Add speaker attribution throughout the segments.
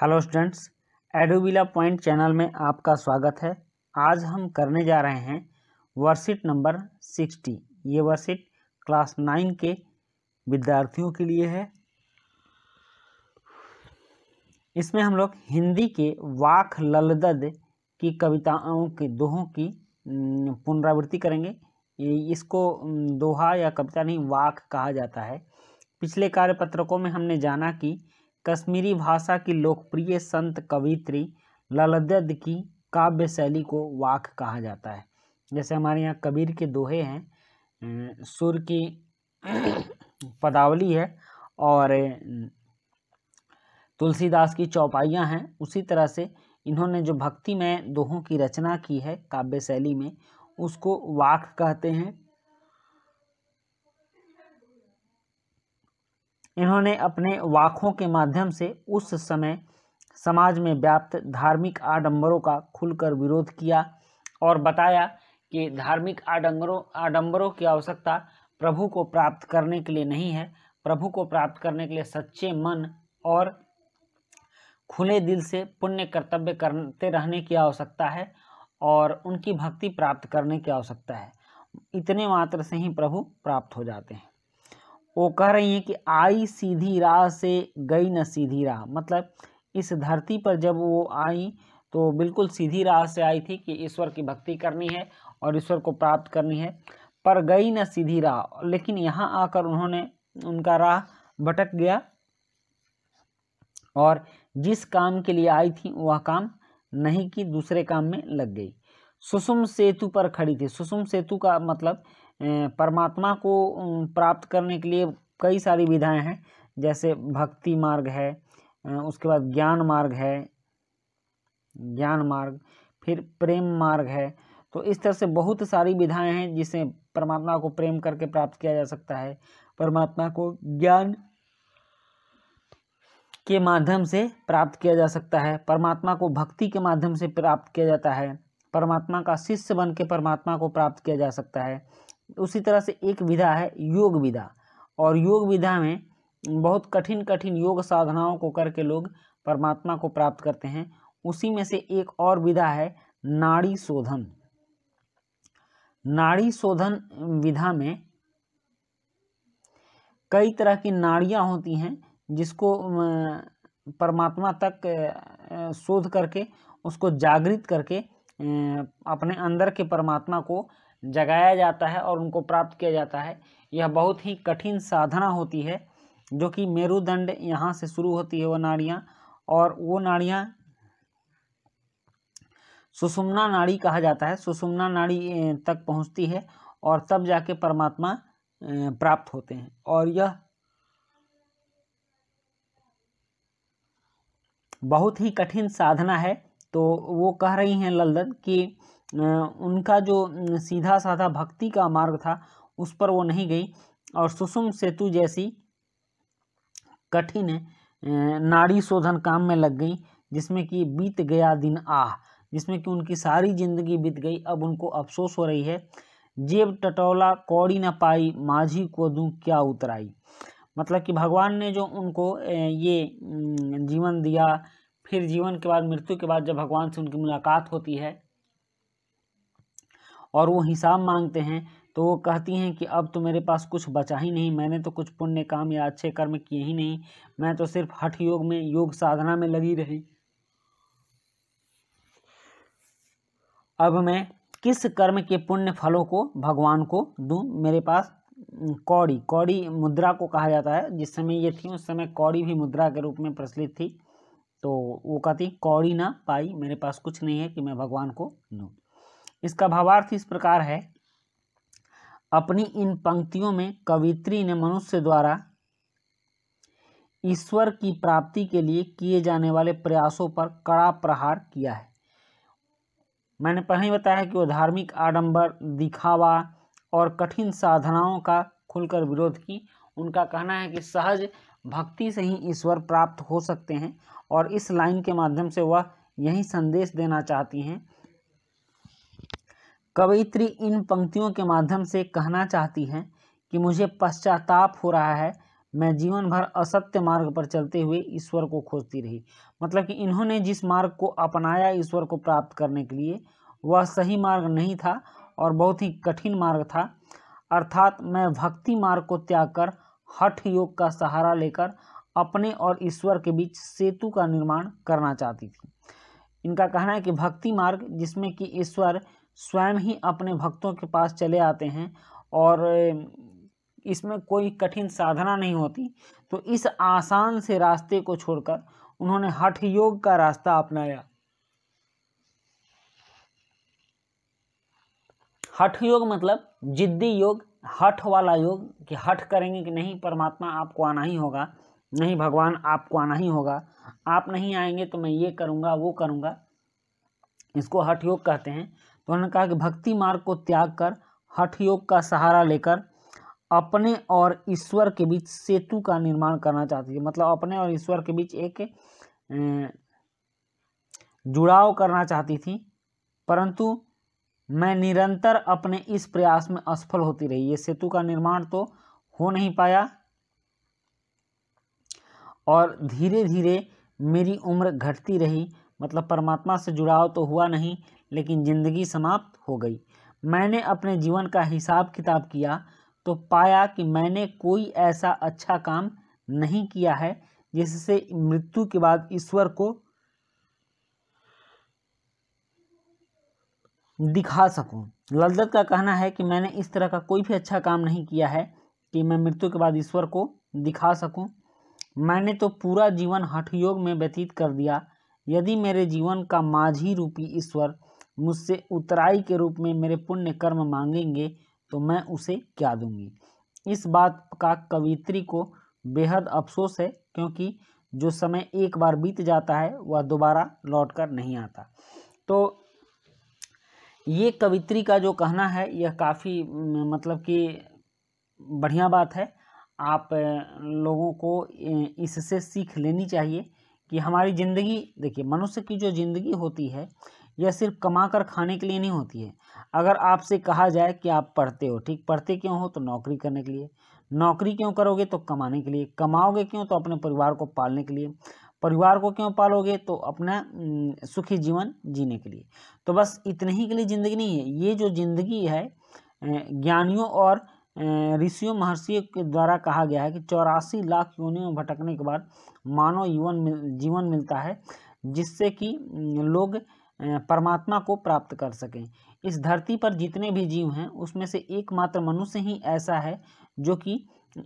Speaker 1: Hello students, एडोबिला point channel में आपका स्वागत है। आज हम करने जा रहे हैं वर्कशीट नंबर 60। ये वर्कशीट क्लास 9 के विद्यार्थियों के लिए है। इसमें हम लोग हिंदी के वाक ललदद की कविताओं के दोहों की पुनरावृत्ति करेंगे। इसको दोहा या कविता नहीं, वाक कहा जाता है। पिछले कार्यपत्रकों में हमने जाना कि कश्मीरी भाषा की लोकप्रिय संत कवित्री ललदद की काव्य शैली को वाक कहा जाता है। जैसे हमारे यहाँ कबीर के दोहे हैं, सुर की पदावली है और तुलसीदास की चौपाइयाँ हैं। उसी तरह से इन्होंने जो भक्ति में दोहों की रचना की है काव्य शैली में, उसको वाक कहते हैं। इन्होंने अपने वाकों के माध्यम से उस समय समाज में व्याप्त धार्मिक आडंबरों का खुलकर विरोध किया और बताया कि धार्मिक आडंबरों की आवश्यकता प्रभु को प्राप्त करने के लिए नहीं है। प्रभु को प्राप्त करने के लिए सच्चे मन और खुले दिल से पुण्य कर्तव्य करते रहने की आवश्यकता है और उनकी भक्ति प्राप्त करने की आवश्यकता है। इतने मात्र से ही प्रभु प्राप्त हो जाते हैं। वो कह रही हैं कि आई सीधी राह से गई न सीधी राह। मतलब इस धरती पर जब वो आई तो बिल्कुल सीधी राह से आई थी कि ईश्वर की भक्ति करनी है और ईश्वर को प्राप्त करनी है, पर गई न सीधी राह। लेकिन यहाँ आकर उनका राह भटक गया और जिस काम के लिए आई थी वह काम नहीं की, दूसरे काम में लग गई। सुषुम सेतु पर खड़ी थी। सुषुम सेतु का मतलब परमात्मा को प्राप्त करने के लिए कई सारी विधाएं हैं। जैसे भक्ति मार्ग है, उसके बाद ज्ञान मार्ग है, फिर प्रेम मार्ग है। तो इस तरह से बहुत सारी विधाएं हैं जिसे परमात्मा को प्रेम करके प्राप्त किया जा सकता है, परमात्मा को ज्ञान के माध्यम से प्राप्त किया जा सकता है, परमात्मा को भक्ति के माध्यम से प्राप्त किया जाता है, परमात्मा का शिष्य बन के परमात्मा को प्राप्त किया जा सकता है। उसी तरह से एक विधा है योग विधा, और योग विधा में बहुत कठिन कठिन योग साधनाओं को करके लोग परमात्मा को प्राप्त करते हैं। उसी में से एक और विधा है नाड़ी शोधन। नाड़ी शोधन विधा में कई तरह की नाड़ियां होती हैं जिसको परमात्मा तक शोध करके उसको जागृत करके अपने अंदर के परमात्मा को जगाया जाता है और उनको प्राप्त किया जाता है। यह बहुत ही कठिन साधना होती है, जो कि मेरुदंड यहाँ से शुरू होती है वो नाड़ियाँ, और वो नाड़ियाँ सुषुम्ना नाड़ी कहा जाता है। सुषुम्ना नाड़ी तक पहुँचती है और तब जाके परमात्मा प्राप्त होते हैं। और यह बहुत ही कठिन साधना है। तो वो कह रही हैं ललदद कि उनका जो सीधा साधा भक्ति का मार्ग था उस पर वो नहीं गई और सुषुम सेतु जैसी कठिन नाड़ी शोधन काम में लग गई, जिसमें कि बीत गया दिन जिसमें कि उनकी सारी जिंदगी बीत गई। अब उनको अफसोस हो रही है। जेब टटोला कौड़ी न पाई, माझी को दूं क्या उतराई। मतलब कि भगवान ने जो उनको ये जीवन दिया, फिर जीवन के बाद, मृत्यु के बाद जब भगवान से उनकी मुलाकात होती है और वो हिसाब मांगते हैं, तो वो कहती हैं कि अब तो मेरे पास कुछ बचा ही नहीं, मैंने तो कुछ पुण्य काम या अच्छे कर्म किए ही नहीं, मैं तो सिर्फ हठ योग में, योग साधना में लगी रही। अब मैं किस कर्म के पुण्य फलों को भगवान को दूं। मेरे पास कौड़ी मुद्रा को कहा जाता है। जिस समय ये थी उस समय कौड़ी भी मुद्रा के रूप में प्रचलित थी। तो वो कहती कौड़ी ना पाई, मेरे पास कुछ नहीं है कि मैं भगवान को दूं। इसका भावार्थ इस प्रकार है। अपनी इन पंक्तियों में कवित्री ने मनुष्य द्वारा ईश्वर की प्राप्ति के लिए किए जाने वाले प्रयासों पर कड़ा प्रहार किया है। मैंने पहले ही बताया कि वो धार्मिक आडंबर, दिखावा और कठिन साधनाओं का खुलकर विरोध की। उनका कहना है कि सहज भक्ति से ही ईश्वर प्राप्त हो सकते हैं, और इस लाइन के माध्यम से वह यही संदेश देना चाहती हैं। कवयित्री इन पंक्तियों के माध्यम से कहना चाहती हैं कि मुझे पश्चाताप हो रहा है, मैं जीवन भर असत्य मार्ग पर चलते हुए ईश्वर को खोजती रही। मतलब कि इन्होंने जिस मार्ग को अपनाया ईश्वर को प्राप्त करने के लिए, वह सही मार्ग नहीं था और बहुत ही कठिन मार्ग था। अर्थात मैं भक्ति मार्ग को त्याग कर हठ योग का सहारा लेकर अपने और ईश्वर के बीच सेतु का निर्माण करना चाहती थी। इनका कहना है कि भक्ति मार्ग, जिसमें कि ईश्वर स्वयं ही अपने भक्तों के पास चले आते हैं और इसमें कोई कठिन साधना नहीं होती, तो इस आसान से रास्ते को छोड़कर उन्होंने हठ योग का रास्ता अपनाया। हठ योग मतलब जिद्दी योग, हठ वाला योग, कि हठ करेंगे कि नहीं परमात्मा आपको आना ही होगा, नहीं भगवान आपको आना ही होगा, आप नहीं आएंगे तो मैं ये करूँगा वो करूँगा, इसको हठ योग कहते हैं। तो उन्होंने कहा कि भक्ति मार्ग को त्याग कर हठ योग का सहारा लेकर अपने और ईश्वर के बीच सेतु का निर्माण करना चाहती थी। मतलब अपने और ईश्वर के बीच एक जुड़ाव करना चाहती थी, परंतु मैं निरंतर अपने इस प्रयास में असफल होती रही। ये सेतु का निर्माण तो हो नहीं पाया और धीरे धीरे मेरी उम्र घटती रही। मतलब परमात्मा से जुड़ाव तो हुआ नहीं, लेकिन जिंदगी समाप्त हो गई। मैंने अपने जीवन का हिसाब किताब किया तो पाया कि मैंने कोई ऐसा अच्छा काम नहीं किया है जिससे मृत्यु के बाद ईश्वर को दिखा सकूं। लज्जत का कहना है कि मैंने इस तरह का कोई भी अच्छा काम नहीं किया है कि मैं मृत्यु के बाद ईश्वर को दिखा सकूं। मैंने तो पूरा जीवन हठ योग में व्यतीत कर दिया। यदि मेरे जीवन का माझी रूपी ईश्वर मुझसे उतराई के रूप में मेरे पुण्य कर्म मांगेंगे तो मैं उसे क्या दूंगी। इस बात का कवियत्री को बेहद अफसोस है, क्योंकि जो समय एक बार बीत जाता है वह दोबारा लौटकर नहीं आता। तो ये कवियत्री का जो कहना है यह काफ़ी मतलब कि बढ़िया बात है। आप लोगों को इससे सीख लेनी चाहिए कि हमारी ज़िंदगी, देखिए मनुष्य की जो ज़िंदगी होती है यह सिर्फ कमा कर खाने के लिए नहीं होती है। अगर आपसे कहा जाए कि आप पढ़ते हो, ठीक, पढ़ते क्यों हो? तो नौकरी करने के लिए। नौकरी क्यों करोगे? तो कमाने के लिए। कमाओगे क्यों? तो अपने परिवार को पालने के लिए। परिवार को क्यों पालोगे? तो अपना सुखी जीवन जीने के लिए। तो बस इतने ही के लिए ज़िंदगी नहीं है। ये जो ज़िंदगी है ज्ञानियों और ऋषियों महर्षियों के द्वारा कहा गया है कि 84 लाख योनियों में भटकने के बाद मानव जीवन मिलता है, जिससे कि लोग परमात्मा को प्राप्त कर सकें। इस धरती पर जितने भी जीव हैं उसमें से एकमात्र मनुष्य ही ऐसा है जो कि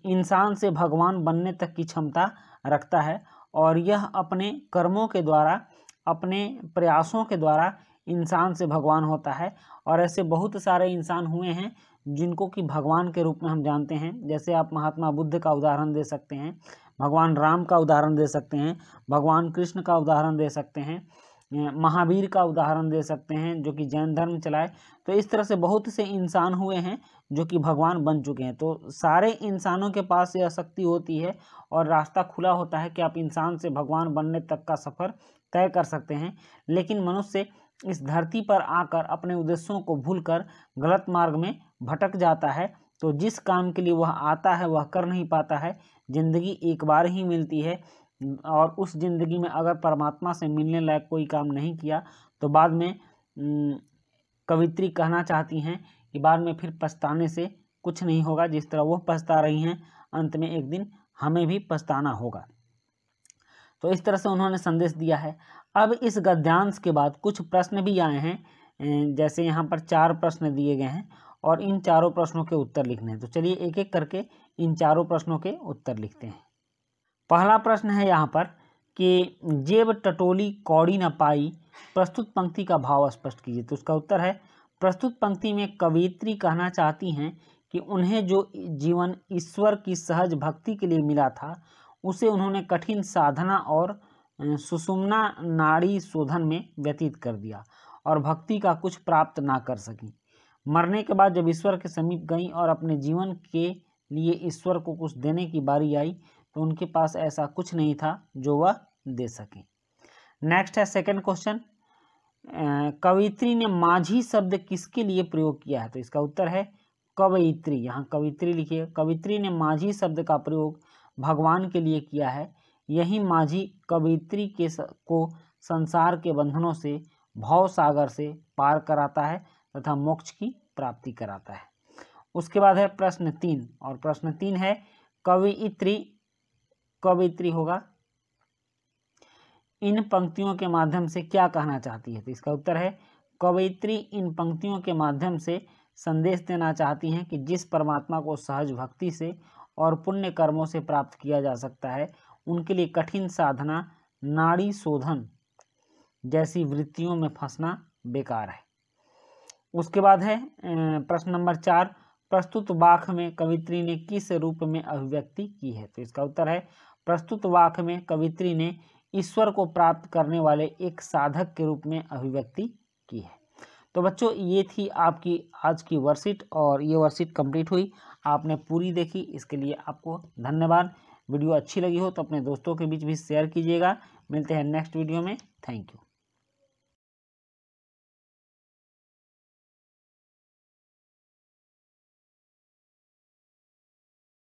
Speaker 1: इंसान से भगवान बनने तक की क्षमता रखता है, और यह अपने कर्मों के द्वारा, अपने प्रयासों के द्वारा इंसान से भगवान होता है। और ऐसे बहुत सारे इंसान हुए हैं जिनको कि भगवान के रूप में हम जानते हैं। जैसे आप महात्मा बुद्ध का उदाहरण दे सकते हैं, भगवान राम का उदाहरण दे सकते हैं, भगवान कृष्ण का उदाहरण दे सकते हैं, महावीर का उदाहरण दे सकते हैं जो कि जैन धर्म चलाए। तो इस तरह से बहुत से इंसान हुए हैं जो कि भगवान बन चुके हैं। तो सारे इंसानों के पास यह शक्ति होती है और रास्ता खुला होता है कि आप इंसान से भगवान बनने तक का सफ़र तय कर सकते हैं। लेकिन मनुष्य इस धरती पर आकर अपने उद्देश्यों को भूलकर गलत मार्ग में भटक जाता है। तो जिस काम के लिए वह आता है वह कर नहीं पाता है। जिंदगी एक बार ही मिलती है और उस जिंदगी में अगर परमात्मा से मिलने लायक कोई काम नहीं किया तो बाद में कवित्री कहना चाहती हैं कि बाद में फिर पछताने से कुछ नहीं होगा। जिस तरह वो पछता रही हैं, अंत में एक दिन हमें भी पछताना होगा। तो इस तरह से उन्होंने संदेश दिया है। अब इस गद्यांश के बाद कुछ प्रश्न भी आए हैं, जैसे यहाँ पर 4 प्रश्न दिए गए हैं और इन चारों प्रश्नों के उत्तर लिखने हैं। तो चलिए एक एक करके इन चारों प्रश्नों के उत्तर लिखते हैं। पहला प्रश्न है यहाँ पर कि जेब टटोली कौड़ी न पाई, प्रस्तुत पंक्ति का भाव स्पष्ट कीजिए। तो उसका उत्तर है, प्रस्तुत पंक्ति में कवयित्री कहना चाहती हैं कि उन्हें जो जीवन ईश्वर की सहज भक्ति के लिए मिला था उसे उन्होंने कठिन साधना और सुषुम्ना नाड़ी शोधन में व्यतीत कर दिया और भक्ति का कुछ प्राप्त ना कर सकी। मरने के बाद जब ईश्वर के समीप गई और अपने जीवन के लिए ईश्वर को कुछ देने की बारी आई तो उनके पास ऐसा कुछ नहीं था जो वह दे सके। नेक्स्ट है सेकंड क्वेश्चन, कवयित्री ने माझी शब्द किसके लिए प्रयोग किया है? तो इसका उत्तर है कवयित्री। यहाँ कवयित्री लिखिए। कवयित्री ने माझी शब्द का प्रयोग भगवान के लिए किया है, यही माझी कवयित्री को संसार के बंधनों से, भव सागर से पार कराता है तथा मोक्ष की प्राप्ति कराता है। उसके बाद है प्रश्न 3, और प्रश्न 3 है कवयित्री होगा इन पंक्तियों के माध्यम से क्या कहना चाहती है? तो इसका उत्तर है कवयित्री इन पंक्तियों के माध्यम से संदेश देना चाहती हैं कि जिस परमात्मा को सहज भक्ति से और पुण्य कर्मों से प्राप्त किया जा सकता है, उनके लिए कठिन साधना, नाड़ी शोधन जैसी वृत्तियों में फंसना बेकार है। उसके बाद है प्रश्न नंबर 4, प्रस्तुत वाक्य में कवयित्री ने किस रूप में अभिव्यक्ति की है? तो इसका उत्तर है प्रस्तुत वाक्य में कवयित्री ने ईश्वर को प्राप्त करने वाले एक साधक के रूप में अभिव्यक्ति की है। तो बच्चों, ये थी आपकी आज की वर्कशीट, और ये वर्कशीट कंप्लीट हुई, आपने पूरी देखी, इसके लिए आपको धन्यवाद। वीडियो अच्छी लगी हो तो अपने दोस्तों के बीच भी शेयर कीजिएगा। मिलते हैं नेक्स्ट वीडियो में। Thank you.